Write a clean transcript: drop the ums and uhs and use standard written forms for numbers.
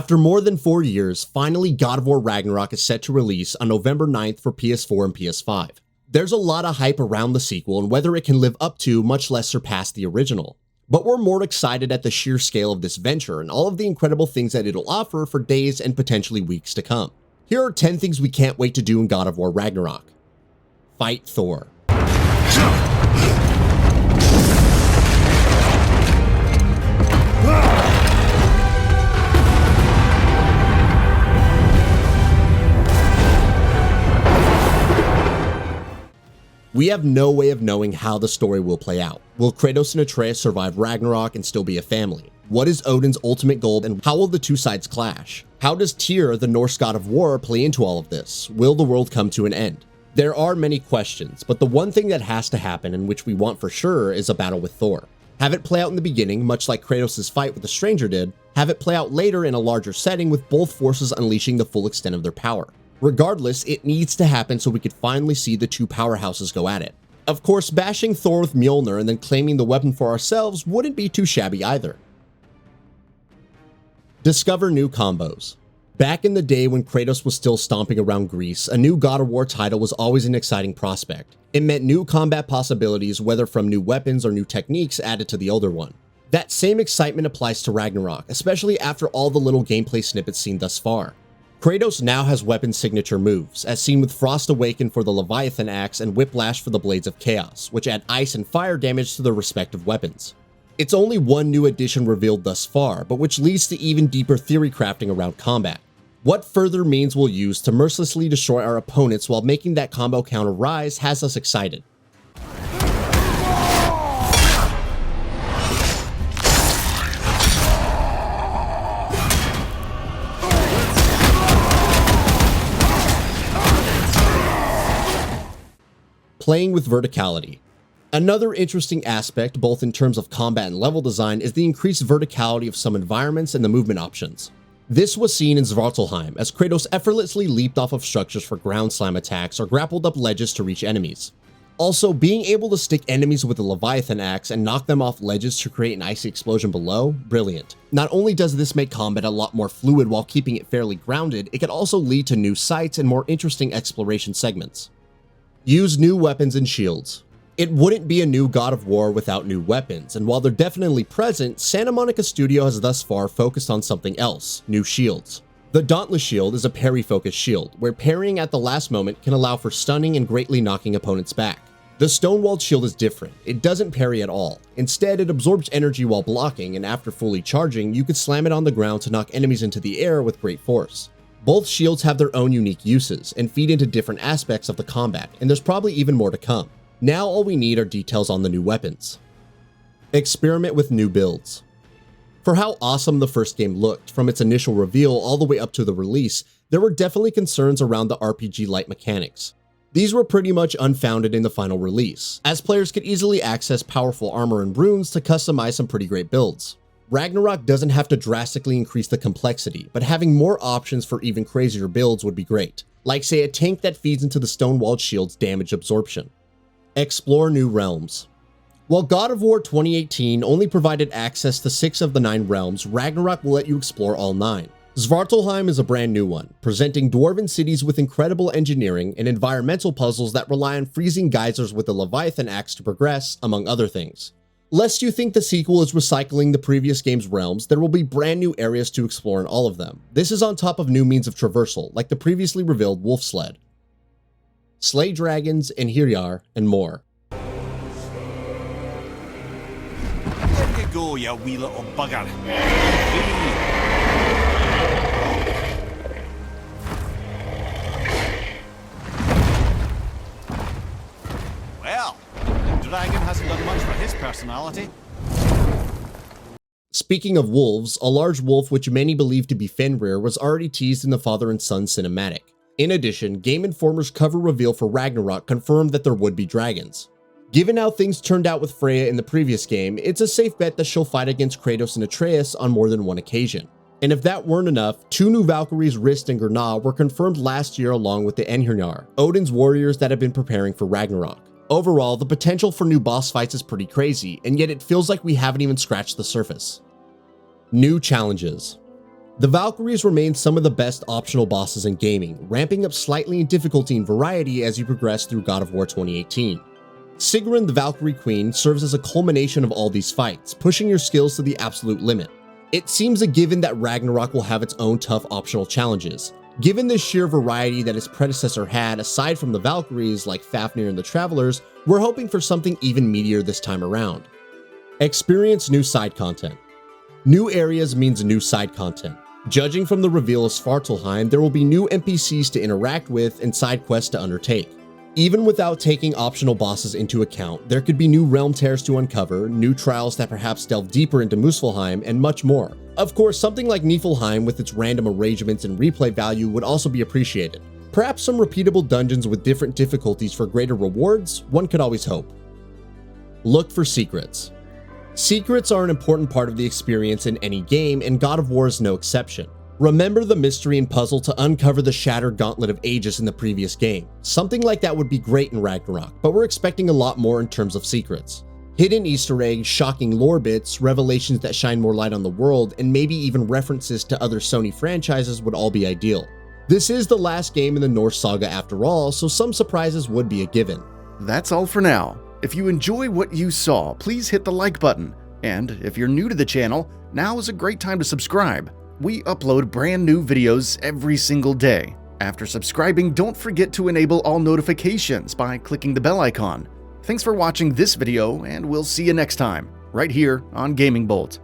After more than 4 years, finally God of War Ragnarok is set to release on November 9th for PS4 and PS5. There's a lot of hype around the sequel and whether it can live up to, much less surpass the original. But we're more excited at the sheer scale of this venture and all of the incredible things that it'll offer for days and potentially weeks to come. Here are 10 things we can't wait to do in God of War Ragnarok. Fight Thor. We have no way of knowing how the story will play out. Will Kratos and Atreus survive Ragnarok and still be a family? What is Odin's ultimate goal and how will the two sides clash? How does Tyr, the Norse god of war, play into all of this? Will the world come to an end? There are many questions, but the one thing that has to happen and which we want for sure is a battle with Thor. Have it play out in the beginning, much like Kratos' fight with the stranger did. Have it play out later in a larger setting with both forces unleashing the full extent of their power. Regardless, it needs to happen so we could finally see the two powerhouses go at it. Of course, bashing Thor with Mjolnir and then claiming the weapon for ourselves wouldn't be too shabby either. Discover new combos. Back in the day when Kratos was still stomping around Greece, a new God of War title was always an exciting prospect. It meant new combat possibilities, whether from new weapons or new techniques added to the older one. That same excitement applies to Ragnarok, especially after all the little gameplay snippets seen thus far. Kratos now has weapon signature moves, as seen with Frost Awaken for the Leviathan Axe and Whiplash for the Blades of Chaos, which add ice and fire damage to their respective weapons. It's only one new addition revealed thus far, but which leads to even deeper theory crafting around combat. What further means we'll use to mercilessly destroy our opponents while making that combo counter rise has us excited. Playing with verticality. Another interesting aspect, both in terms of combat and level design, is the increased verticality of some environments and the movement options. This was seen in Svartalfheim, as Kratos effortlessly leaped off of structures for ground slam attacks or grappled up ledges to reach enemies. Also, being able to stick enemies with the Leviathan Axe and knock them off ledges to create an icy explosion below, brilliant. Not only does this make combat a lot more fluid while keeping it fairly grounded, it can also lead to new sights and more interesting exploration segments. Use new weapons and shields. It wouldn't be a new God of War without new weapons, and while they're definitely present, Santa Monica Studio has thus far focused on something else, new shields. The Dauntless Shield is a parry-focused shield, where parrying at the last moment can allow for stunning and greatly knocking opponents back. The Stonewalled Shield is different. It doesn't parry at all. Instead, it absorbs energy while blocking, and after fully charging, you could slam it on the ground to knock enemies into the air with great force. Both shields have their own unique uses and feed into different aspects of the combat, and there's probably even more to come. Now all we need are details on the new weapons. Experiment with new builds. For how awesome the first game looked, from its initial reveal all the way up to the release, there were definitely concerns around the RPG-like mechanics. These were pretty much unfounded in the final release, as players could easily access powerful armor and runes to customize some pretty great builds. Ragnarok doesn't have to drastically increase the complexity, but having more options for even crazier builds would be great, like say a tank that feeds into the Stonewalled Shield's damage absorption. Explore new realms. While God of War 2018 only provided access to 6 of the 9 realms, Ragnarok will let you explore all 9. Svartalfheim is a brand new one, presenting dwarven cities with incredible engineering and environmental puzzles that rely on freezing geysers with the Leviathan Axe to progress, among other things. Lest you think the sequel is recycling the previous game's realms, there will be brand new areas to explore in all of them. This is on top of new means of traversal, like the previously revealed Wolf Sled. Slay dragons in Hyryar, and more. Where you go, you wee little bugger? Well, the dragon hasn't done much for his personality. Speaking of wolves, a large wolf which many believe to be Fenrir was already teased in the father and son cinematic. In addition, Game Informer's cover reveal for Ragnarok confirmed that there would be dragons. Given how things turned out with Freya in the previous game, it's a safe bet that she'll fight against Kratos and Atreus on more than one occasion. And if that weren't enough, 2 new Valkyries, Rist and Gurna, were confirmed last year along with the Einhyrnar, Odin's warriors that have been preparing for Ragnarok. Overall, the potential for new boss fights is pretty crazy, and yet it feels like we haven't even scratched the surface. New challenges. The Valkyries remain some of the best optional bosses in gaming, ramping up slightly in difficulty and variety as you progress through God of War 2018. Sigrun, the Valkyrie Queen, serves as a culmination of all these fights, pushing your skills to the absolute limit. It seems a given that Ragnarok will have its own tough optional challenges. Given the sheer variety that its predecessor had aside from the Valkyries like Fafnir and the Travelers, we're hoping for something even meatier this time around. Experience new side content. New areas means new side content. Judging from the reveal of Svartalfheim, there will be new NPCs to interact with and side quests to undertake. Even without taking optional bosses into account, there could be new realm tears to uncover, new trials that perhaps delve deeper into Muspelheim, and much more. Of course, something like Niflheim with its random arrangements and replay value would also be appreciated. Perhaps some repeatable dungeons with different difficulties for greater rewards, one could always hope. Look for secrets. Secrets are an important part of the experience in any game, and God of War is no exception. Remember the mystery and puzzle to uncover the shattered gauntlet of Aegis in the previous game. Something like that would be great in Ragnarok, but we're expecting a lot more in terms of secrets. Hidden Easter eggs, shocking lore bits, revelations that shine more light on the world, and maybe even references to other Sony franchises would all be ideal. This is the last game in the Norse saga after all, so some surprises would be a given. That's all for now. If you enjoy what you saw, please hit the like button. And if you're new to the channel, now is a great time to subscribe. We upload brand new videos every single day. After subscribing, don't forget to enable all notifications by clicking the bell icon. Thanks for watching this video, and we'll see you next time, right here on Gaming Bolt.